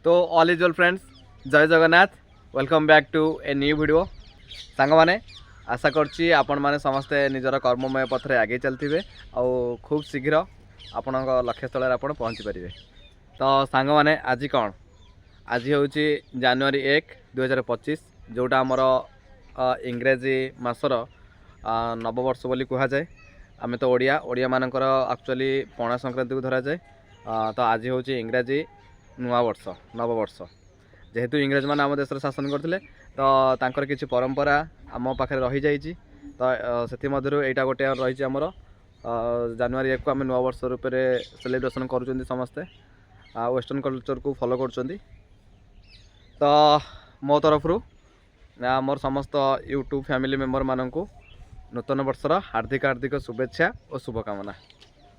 तो all is well friends, जय Jagannath. Welcome back to a new video. सांग माने आशा करछि आपण माने समस्ते निजर कर्ममय पथरे आगे चलथिबे और खूब शीघ्र आपण लक्ष्यस्थल आपण पहुँची पारे। तो सांग माने आज कौन आज हूँ जनवरी 1 2025 जोटा आमर इंग्राजी मासर नववर्ष बोली कह जाए। आम तो ओडिया मानकर एक्चुअली पणा संक्रांति को धरा जाए। तो आज हूँ इंग्राजी नुआ वर्ष नववर्ष। जेहेतु इंग्रेज मैंने आम देश शासन करते तो तांकर किसी परंपरा आम पाखे रही जाइए। तो से यहाँ गोटे रही आमर जनवरी 1 को आम नुआ वर्ष रूप से सेलिब्रेशन कर समस्ते वेस्टर्न कल्चर को फॉलो कर। तो मो तरफ मोर समस्त यूट्यूब फैमिली मेंबर मानक नूतन वर्षर हार्दिक हार्दिक शुभेच्छा और शुभकामना।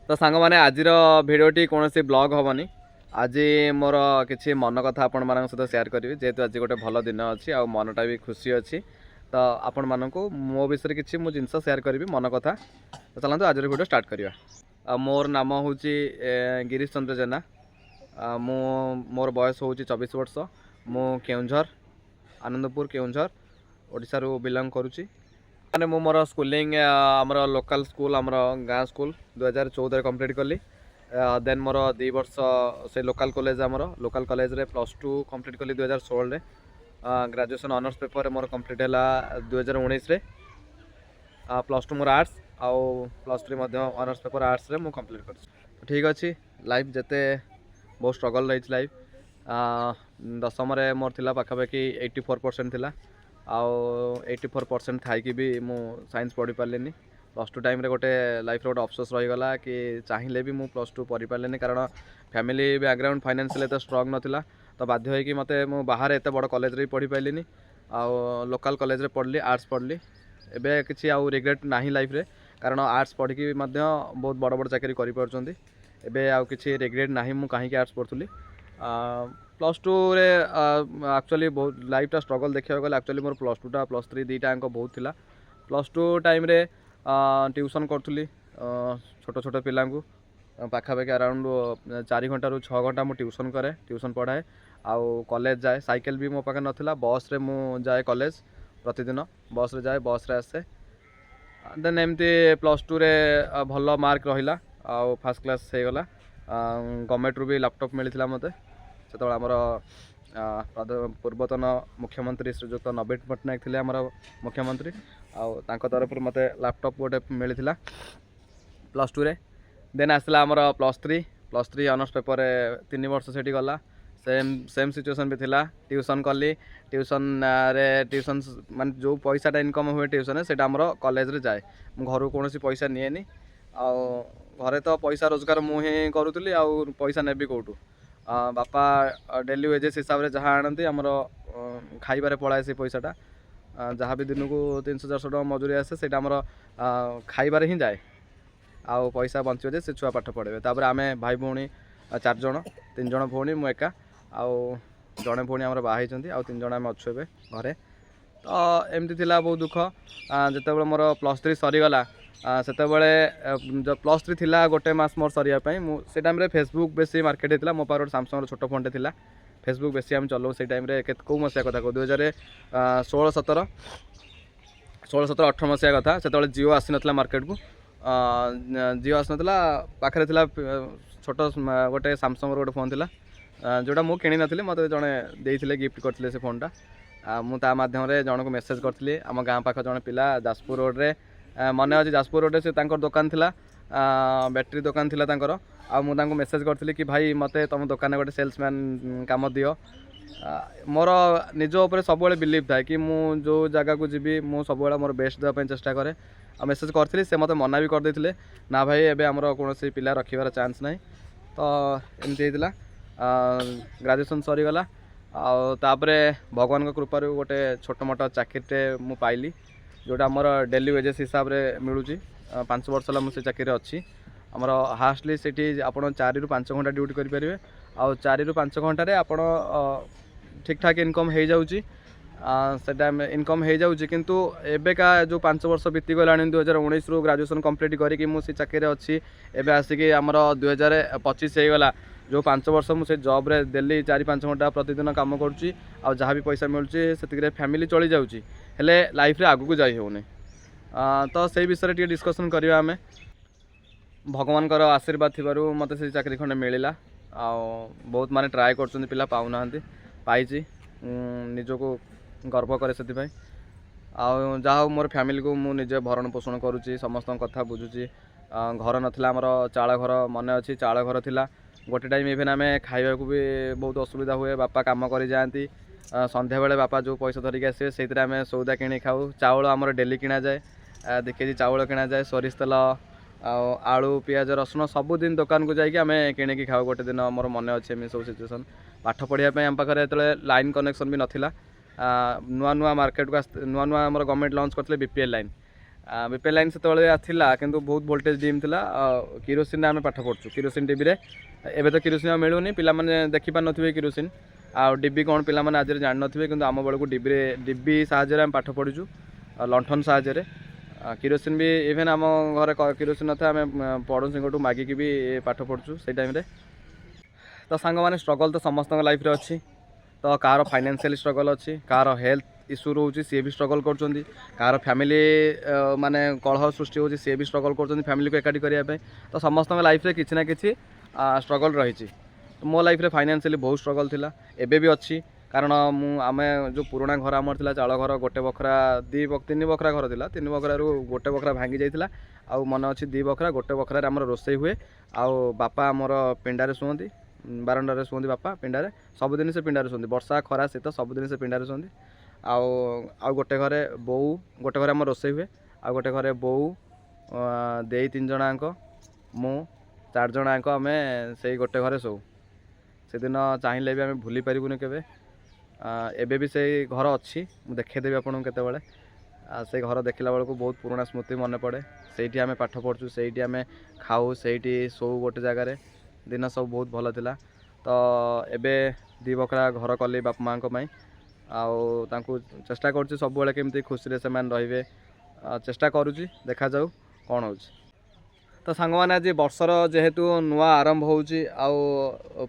तो सांग माने आज भिडियोटी कौन सी ब्लॉग हेनी। आज मोर किसी मन कथा आपण मान सहित शेयर करी जेहेतु आज गोटे भल दिन अच्छी आ मनटा भी खुशी अच्छी। तो आपण मानक मो विषय किसी मु जिनस शेयर करी मन कथा। तो चलते आज वीडियो स्टार्ट करवा। मोर नाम हूँ गिरीश चंद्र जेना। मोर बयस हूँ 24 वर्ष। मु केउंझर आनंदपुर केउंझर ओडिशा रू बिलंग करुच्ची। मैंने मु मोर स्कूलिंग आमर लोकल स्कूल आमर गाँ स्कूल 2014 कंप्लीट कली। देन मोर 2 वर्ष से लोकल कॉलेज आमर लोकल कॉलेज रे +2 कंप्लीट कली 2016 रे। Graduation honours paper more complete है 2019 रे। +2 मोर आर्ट्स आउ +3 ऑनर्स पेपर आर्ट्स रे मु कंप्लीट कर। ठीक अच्छी लाइफ जेते बहुत स्ट्रगल रही लाइफ। दशम रे मोर थिला पाखापाखि 84% थिला आउ 84% थाई भी मु साइंस पढ़ी पार्लिनी। +2 टाइम रे गोटे लाइफ गोटे अफसोस रहीगला कि चाहिए भी मु +2 पढ़ी पार्लिनी कारण फैमिली बैकग्राउंड फाइनेंशियल एत स्ट्रंग नथिला। तो बाध्य होइकि मते मु बाहर एत बड़ कॉलेज रे पढ़ी पार्लिनी आउ लोकल कॉलेज रे पढ़ली आर्ट्स पढ़ली। एबे किछि आउ रिग्रेट नाही लाइफ रे कारण आर्ट्स पढ़ी बहुत बड़ बड़ चाकरी करि पारछंती। एबे आउ किछि रिग्रेट नाही मु काहे आर्ट्स पढ़थुली। +2 रे एक्चुअली बहुत लाइफटा स्ट्रगल देखा गले। एक्चुअली मोर +2 टा +3 दुईटा बहुत थिला। +2 टाइम रे ट्यूशन करूली छोट छोट पिला पाखापाखि अराउंड 4 घंटा रू 6 घंटा मु ट्यूशन करे ट्यूशन पढ़ाए आउ कॉलेज जाए। साइकेल भी मो पाखे नथिला बस रे मु जाए कॉलेज प्रतिदिन बस रे जाए बस रे आसे। देन एमती +2 रे भल मार्क रहिला आउ फर्स्ट क्लास हो गला। गवर्नमेंट रू भी लैपटॉप मिलता मते से आमर पूर्वतन मुख्यमंत्री श्रीजुक्त नवीन पट्टनायक थे आमर मुख्यमंत्री आउ तरफ मत लैपटॉप गोटे मिलता +2 रे। देन आसला आमर +3 ऑनर्स पेपर 3 वर्ष से गला। सेम सिचुएशन भी थिला। ट्यूशन कली ट्यूशन मान जो पैसाटा इनकम हुए ट्यूशन से कॉलेज रे जाए। घर कौन पैसा निएनी आउ घरे तो पैसा रोजगार मुझे करूली आउ पैसा नेबी कौटू। बापा डेली वेजेस हिसाब से जहाँ आनती आमर खाइबारे पलाए से पैसाटा जहाँ भी दिन को 300-400 टका मजूरी आसे से खाइबारे ही जाए आउ पैसा बंचे जे से छुआ पाठ पढ़े। तापर आम भाई भौणी 4 जन 3 जन भौणी मु एका आउ जड़े भौणी आमर बाहर आउ 3 जन आम अच्छे घरे। तो एमती थिला बहुत दुख जिते मोर +3 सरीगला से जो +3 थिला गोटे मास मोर सरिया से टाइम रे फेसबुक बेसी मार्केट होता। मो पार सैमसंग छोट फोन टे फेसबुक बेसी आम चलो से टाइम रे कौ मसीहा कथा कहूँ 2016-17 16-17-18 मसीहा कथा। से जिओ आसी नाला मार्केट को जिओ आसी नाला पाखे छोट गोटे सैमसंग गोटे फोन था जोटा मुझे किणी नी मत जड़े देते गिफ्ट करते से फोनटा। मुझे मध्यम जन को मेसेज करी आम गाँ पाख जड़े पिला जाजपुर रोड रे मन अच्छे जाजपुर रोड से दुकान थिला बैटेरी दुकान थिला आ मुझे मेसेज करी कि भाई मत तुम दुकान गोटे सेल्समैन काम दियो। मोर निज उपर सब बिलीव थाए कि मु जो जगह को जीवी मु सब मोर बेस्ट देवाई चेष्टा करे। आ मेसेज करी से मत मना भी करदे ना भाई एबे आमर कौन पिला रखार चान्स ना। तो एमती होता ग्रेजुएशन सरीगला आउे भगवान कृपार गोटे छोट मोट चाकरीटे मु पाइली जोटा आमर डेली वेजेस हिसाब से मिलूँ। 5 वर्ष है मुझे चाकरी अच्छी आमर हास्टली से आप 4 ରୁ 5 घंटा ड्यूटी करेंगे आउ 4 ରୁ 5 घंटे आप ठीक ठाक इनकम हो जाऊँगी से इनकम हो जाऊँगी। किंतु एबेका जो 5 वर्ष बीती गला 2019 रू ग्रेजुएशन कंप्लीट करी मुझे चाकरी अच्छी एवं आसिक आमर 2025 हो गला जो 5 वर्ष मुझे जॉब रे डेली 4-5 घंटा प्रतिदिन काम करुँची आ जहाँ भी पैसा मिलूँ से फैमिली चली जाऊँगी हेले लाइफ रे आगू को जाई होने तो से विषय टे डिस्कसन करवा आम भगवान आशीर्वाद थी मत से चाकरी खंडे मिलला आ बहुत माने ट्राए कर पिला पाऊना पाई निजको गर्व करे से जहाँ मोर फैमिली को मुझे भरण पोषण करुँची समस्त कथा बुझुची घर नाला आमर चाल घर मन अच्छी चाल घर थिला गोटे टाइम इवेन आम खाइबा को भी बहुत असुविधा हुए बापा काम कर जाती संध्या बेले बापा जो पैसा धरिक आसवे से आम सौदा किणी खाऊ चाउल आमर डेली किणा जाए 2 केजी चाउल किणा जाए सोरिष तेल आलू पियाज रसुण सबुदिन दुकान को जाकि आम किणी खाऊ गोटे दिन मोर मन अच्छे एम सब सिचुएसन पाठ पढ़ाई आम पाखे जो लाइन कनेक्शन भी नाला नुआ नुआ मार्केट को नुआ नुआ आम गवर्नमेंट लॉन्च करते बीपीएल लाइन से आसला किंतु बहुत वोल्टेज डीम थिला किरोसिन आम पाठ पढ़ुँ किरोसिन डिबी रे एबे तो किरोसिन मिलूनी पिला माने देखि पार नथिबे किरोसिन आ डिबी कौन पिला माने आज जान नथिबे किंतु आम बेलू डिबी साहाय्य आम पाठ पढ़ुँ लंठन साहाय्य किरोसिन भी इवेन आम घर किरोसिन न था आम पड़ोसी मागिकी भी पाठ पढ़ुँ से टाइम तो सांग मैंने स्ट्रगल तो समस्त लाइफ रे अच्छी तो कार फाइनेंशियल स्ट्रगल अच्छी कार हेल्थ इश्यू रोचे सी भी स्ट्रगल कर कार फैमिली माने कलह सृष्टि होची सी भी स्ट्रगल कर फैमिली को एकाठी करने तो समस्त लाइफ रे किसी ना कि स्ट्रगल रही तो मो लाइफ रे फाइनेंशियली बहुत स्ट्रगल थिला एबे भी अच्छी कारण आम जो पुराना घर आमर थिला चाल घर गोटे बखरा 3 बखरा घर थिला 3 बखरा गोटे बखरा भांगी जाइथिला आ मन अच्छी 2 बखरा गोटे बखरा आमर रोसई हुए आउ बापा आमर पिंडारे शुअंती बारंडारे शुअंती बापा पिंडारे सबुदिन से पिंडारे शुअंती वर्षा खरा शीत सबुदिन से पिंडारे शुअंती आउ गोटे घरे बोऊ गोटे घरे आमर रोसई हुए आ गोटे घरे बोऊ देई 3 जणांक मु 4 जणांक आम से गोटे घरे शोऊ से दिन चाहिए भी आम भूली पारूनी केवे एबे भी से घर अच्छी मुझे देखेदेवी आपको केतबेले से घर देखला बेलू बहुत पुराना स्मृति मन पड़े से आम पाठ पढ़ुँ से आम खाऊ से शो गोटे जगार दिन सब बहुत भल थिला तो एबे 2 बखरा घर कले बाप माँ आउ चेष्टा करुँच सब बेले केमती खुशी से रे चेष्टा करुँच देखा जाऊ कौन हो तो सांग मैंने आज वर्षर जेहेतु नुआ आरंभ हो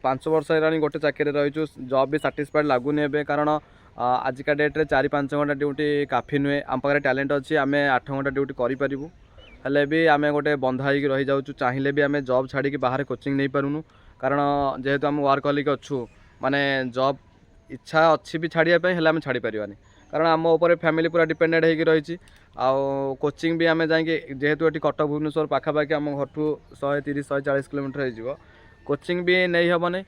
5 वर्ष है गोटे चाकरी रहीचु जॉब भी साटिस्फाइड लगुनि एबे कारण आजिका डेट रे 4-5 घंटा ड्यूटी काफी नुहे आम पाखे टैलेंट अच्छी आम 8 घंटा ड्यूटी करूँ हेले भी आम गोटे बंधा हो रही जाऊँ चाहिए भी आम जॉब छाड़ी बाहर कोचिंग नहीं पारूनु कारण जेहेतु आम वर्कहॉलिक अच्छु माने जॉब इच्छा अच्छी भी छाड़िया हेल्ले आम छाड़ी पारानी कारण आम उपर फैमिली पूरा डिपेंडेंट होगी रही कोचिंग भी आम जाकि जेहेतु ये कटक भुवनेश्वर पाखापाखि आम घर 130-140 किलोमीटर हो कोचिंग भी नहीं हेनी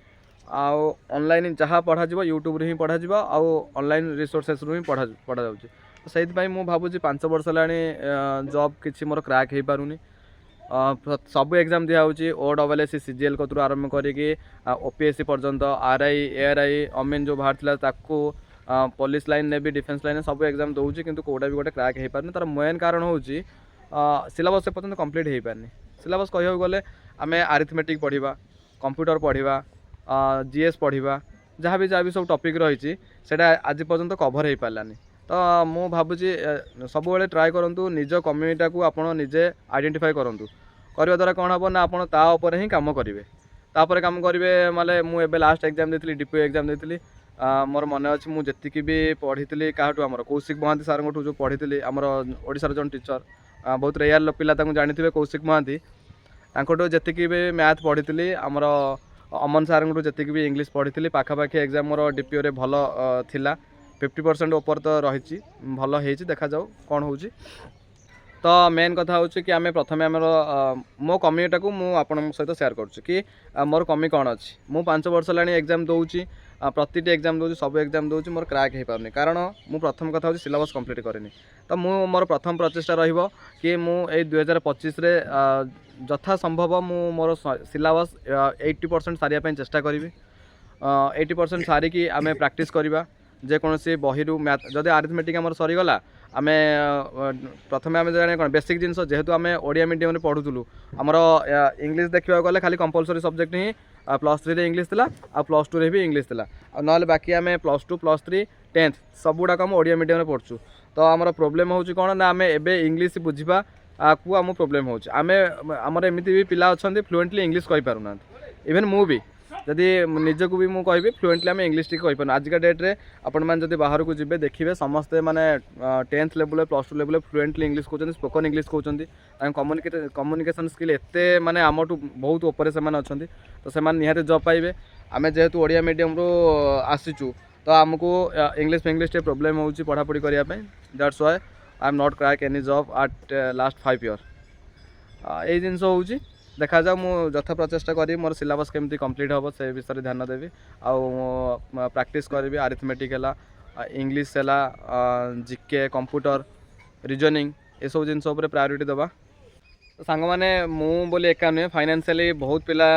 आउ ऑनलाइन जहाँ पढ़ा यूट्यूब रे ही पढ़ा आउ ऑनलाइन रिसोर्सेस रू ही पढ़ा जाऊँगी से भावुँ 5 वर्ष है जॉब किसी मोर क्रैक हो पारूनी सब एग्जाम दिखाऊँगी OSSC CGL कतरू आरंभ करी OPSC पर्यंत RI ARI अमीन जो बाहर ताकू पुलिस लाइन ने भी डिफेन्स लाइन सब एग्जाम दूसरी किंतु कोटा भी गोटे क्रैक हो पारनी तार मेन कारण हूँ सिलेबस से पर्यटन कंप्लीट हो पारनी सिलेबस कह गले आम आरिथमेटिक पढ़ा कंप्यूटर पढ़ा GS पढ़ा जहाँ भी सब टॉपिक रही आज पर्यंत कभर हो पारानी तो मु भावुची सब ट्राए करूँ निज कम्युनिटी को आप निजे आइडेंटिफाई करूँ करने द्वारा कौन हम ना आप तापर ही कम करेंगे तापर कम करेंगे माने मुझे लास्ट एग्जाम देती DPO एग्जाम देती मोर मन अच्छी मुझे भी पढ़ी क्या आमर कौशिक महांती सार जो पढ़ी आमर ओडिशार जन टीचर बहुत रेयर पिला जानी कौशिक महांती जी भी मैथ पढ़ी आमर अमन सार जी भी इंग्लीश पढ़ी पाखापाखि एग्जाम मोर DPO रे भल थिला 50% ऊपर तो रही भल हो देखा जाऊ कौन हो तो मेन कथा हूँ कि आम प्रथम आमर मो कम्युनिटी को मुझे सहित शेयर करुँच कि मोर कमी कौन अच्छी मु 5 वर्ष है एग्जाम दूसरी प्रति एग्जाम दूसरी सब एग्जाम दूसरी मोर क्रैक हो पारनी कारण मु प्रथम कथा हूँ सिलेबस कंप्लीट करेनि तो मु मोर प्रथम प्रचेषा रहिबो कि मु 2025 रे जथा संभव मु मोर सिलेबस 80% सारिया चेष्टा करी 80% सारिकी आम प्रैक्टिस करवा जेकोसी बही मैथ जदि आरिथमेटिक आम सरीगला आम प्रथम आम जाने कौन बेसिक जिन जेहेतु आम ओडिया मीडियम पढ़ुलु आमर इंग्लीश देखा गले खाली कंपलसरी सब्जेक्ट ही +3 इंग्लीश थिला आ +2 रे भी इंग्लीश थिला ना बाकी आम +2 +3 10th सब गुड़ाक आम ओडिया मीडियम पढ़ुँ तो आमर प्रोब्लेम होची कौन ना आम एबे इंग्लीश बुझा को आम प्रोब्लेम होची आम आमर एमती भी पिला अच्छा फ्लुएंटली इंग्लीश कहि पारुना इवेन मु भी जदि निजक भी मुझे कहबी फ्लुएंटली आम इंग्लीश टी कहीपर आजिका डेट्रे आपण मैंने बाहर को जी देखिए समस्ते मैंने 10th level +2 level fluently English कहते स्पोकन इंग्लीश कहते कम्युनिकेशन स्किल एत माने आमठू बहुत ऊपर से अच्छा तो से निहाती जॉब पाइबे आम जेहेतु ओडिया मीडियम रू आसीचु तो आमको इंग्लीश इंग्लीश टे प्रोब्लेम हो पढ़ापढ़ी करने that's why I am not crack any job at last 5 years यही जिनस हो देखा जाओ मु यथा प्रचेषा करी मोर सिलेबस केमती कंप्लीट हम से विषय ध्यान देवी आउ प्रैक्टिस करी अरिथमेटिक है इंग्लीश है जीके कंप्यूटर रीजनिंग ये सब जिन प्रायोरिटी दबा तो सांग मैंने मु बोली एका नुहे फाइनेंशियली बहुत पिला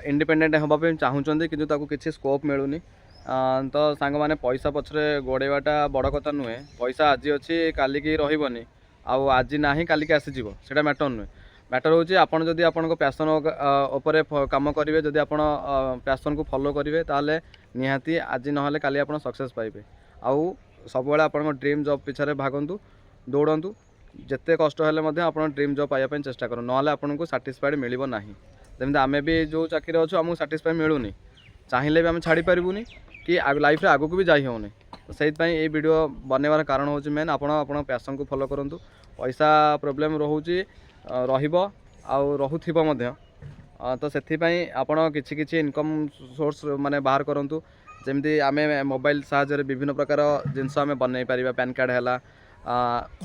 इंडिपेंडेंट होगा चाहूँगी कि किसी स्कोप मिलूनी तो सांग मैंने पैसा पछरे गोड़ेवाटा बड़ कथा नुहे पैसा आज अच्छी काली की रही आउ आज ना काली की आसीज से मैटर नुहे मैटर हूँ आपड़ जदि आपण पैसन उपरे काम करेंगे जदि आप पैसन को फॉलो करेंगे ताले निहाती आज ना काली आप सक्सेस पाइबे आउ सब आप ड्रीम जॉब पिछे भागंतु दौड़ू जिते कष्ट हेल्ले आप ड्रीम जॉब पाइबा चेष्टा करूँ ना आपको साटिस्फाइड मिल ना जमी आम भी जो चाकरी अच्छु आमको साटिस्फाई मिलूनी चाहिए भी आम छाड़ी पारूनी कि लाइफ आग को भी जाई होनी तो से ये वीडियो बनवार कारण हूँ मेन आप पैसन को फॉलो करूँ पैसा प्रोब्लेम रोचे रुथिबो तो से आपण किछि इनकम सोर्स माने बाहर करूँ जमती आम मोबाइल साहाय्य विभिन्न प्रकार जिनस आम बनई पार पैन कार्ड है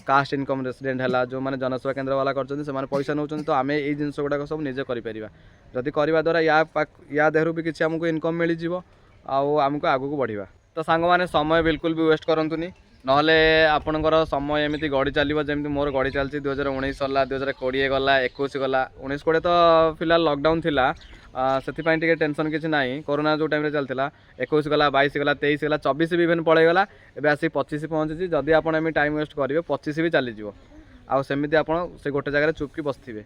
कास्ट इनकम रेसिडेंट है जो मैंने जनसेवा केन्द्र वाला कर पैसा नौ तो आम ये जिनस गुड़ाक सब निजे करें जदि करवा द्वारा या देहरु भी किसी आमको इनकम मिल जाव आमको आगू बढ़िया तो सांग मैंने समय बिल्कुल भी वेस्ट करूँ नहले आपणकर समय एमती गड़ी चलो जमी मोर गड़ी चलती 2019 सरला 2020 गला 21 गला 19-20 तो फिलहाल लॉकडाउन थिला से टेंशन किसी ना कोरोना जो टाइम चलता 21 गला 22 गला 23 गला 24 भी इवेन पलैगला एवं आसिक 25 पहुँची जदि आप टाइम वेस्ट करेंगे 25 भी चलीज आमती आप से गोटे जगह चुपकी बसवे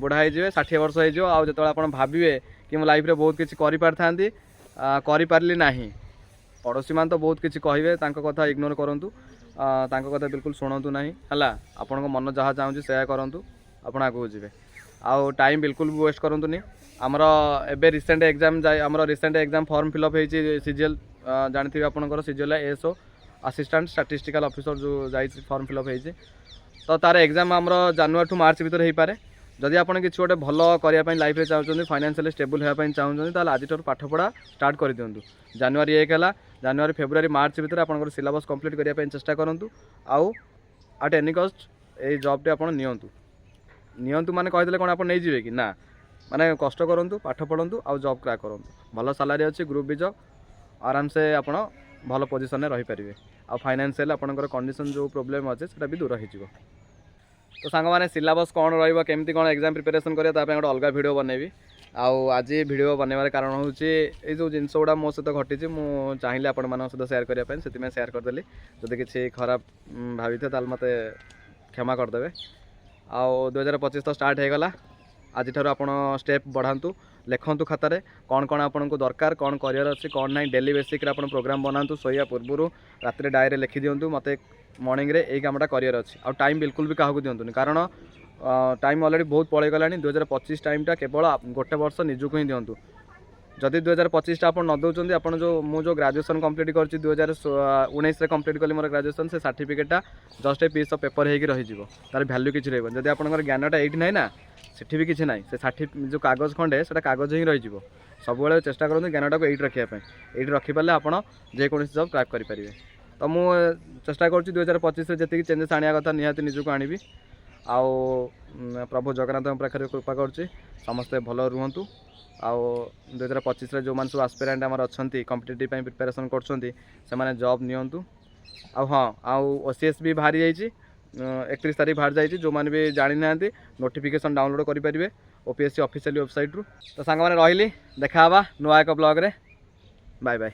बुढ़ा हो 60 वर्ष हो जो आप भावे कि मो लाइफ बहुत किसी करी ना पड़ोशी मान तो बहुत किसी कहे कथा इग्नोर करूँ कथा बिल्कुल शुणु ना है आपण मन जहाँ चाहूँगी से करूँ आप आगे जी आउ टाइम बिल्कुल भी वेस्ट करूँ आमर एबे रिसेंट एग्जाम आमर रिसेंट एग्जाम फॉर्म फिलअप होती सीजीएल जानते आपंकर CGL SO assistant statistical officer जो जाई फॉर्म फिलअप होती तो तार एग्जाम आमर जनवरी टू मार्च भीतर हो पारे जदि आप किसी गोटे भल करने लाइफ में चाहते फाइनेंशियली स्टेबल होगापी चाहते आज पाठपढ़ा स्टार्ट कर दिंतु जनवरी 1 है जनवरी फेब्रुआरी मार्च भीतर आप सिलेबस कंप्लीट करने चेष्टा करूँ आउ एट एनी कस्ट ये जॉब टे आप नियंतु माने कहते कौन आप नहीं जी कि ना माने कष्ट करूँ पाठ पढ़ु आउ जॉब क्रैक करूँ भल सालारी अच्छी ग्रुप भी जॉब आराम से आप भल पोजिशन में रहीपर आ फाइनेंशियल आपंकर कंडीशन जो प्रोब्लेम अच्छे से भी दूर हो तो सांग मैंने सिलेबस कौन रमी कौन एग्जाम प्रिपेरेसन करें गोटे अलग वीडियो बनैबी आज वीडियो बनवार कारण हूँ ये जो जिनस गुड़ा मो सहित घटी मुझे चाहिए आपण सहित सेयार करने से सेयार करदेली जदि किसी खराब भावी थे मत क्षमा करदे आउ 2025 तो स्टार्ट होगला आज आप स्टेप बढ़ातु लिखतु खातार कौन कौन आपन को दरकार कौन कर अच्छी कौन ना डेली बेसिक आप प्रोग्राम बनातु शोया पूर्व रात डायरी लिखि दिंतु मत मॉर्निंग रे यही कामटा कर अच्छी आ टाइम बिल्कुल भी क्या दिंतुनि कारण टाइम ऑलरेडी बहुत पलैगला 2025 टाइमटा केवल गोटे वर्ष निजुक ही दिंतु जदि 2025 आप न दौरान आप जो मुझे ग्रेजुएशन कंप्लीट कर 2019 कंप्लीट कली मोर ग्रेजुएशन से सर्टिफिकेटा just a piece of paper होगी रही तार वैल्यू किसी रही जब आप ज्ञानटा ये ना ना सेठी भी किसी ना से जो कागज खंडे से कागज ही रही सब चेष्टा करूँ ज्ञानटा को ये रखापी ये रखिपारे आप जेको जॉब क्रैक करेंगे तो मुझे चेष्टा कर 2025 जी चेंजेस आने कथा निहाती निजक आनी आउ प्रभु जगन्नाथ पाखे कृपा कर समस्ते भल रुहतु आउ 2025 जो मैंने सब आस्पिरेंट आमर अच्छा कॉम्पिटिटिव प्रिपेरेसन कर जॉब नियंतु आउ हाँ आउ ओसीएस भी बाहरी जाइए 31 तारीख बाहर जाइए जो मैंने भी जानी ना नोटिफिकेशन डाउनलोड करेंगे ओपीएससी ऑफिशियल वेबसाइट रू तो सांग मैंने रही देखा नुआ एक ब्लॉग रे बाय बाय।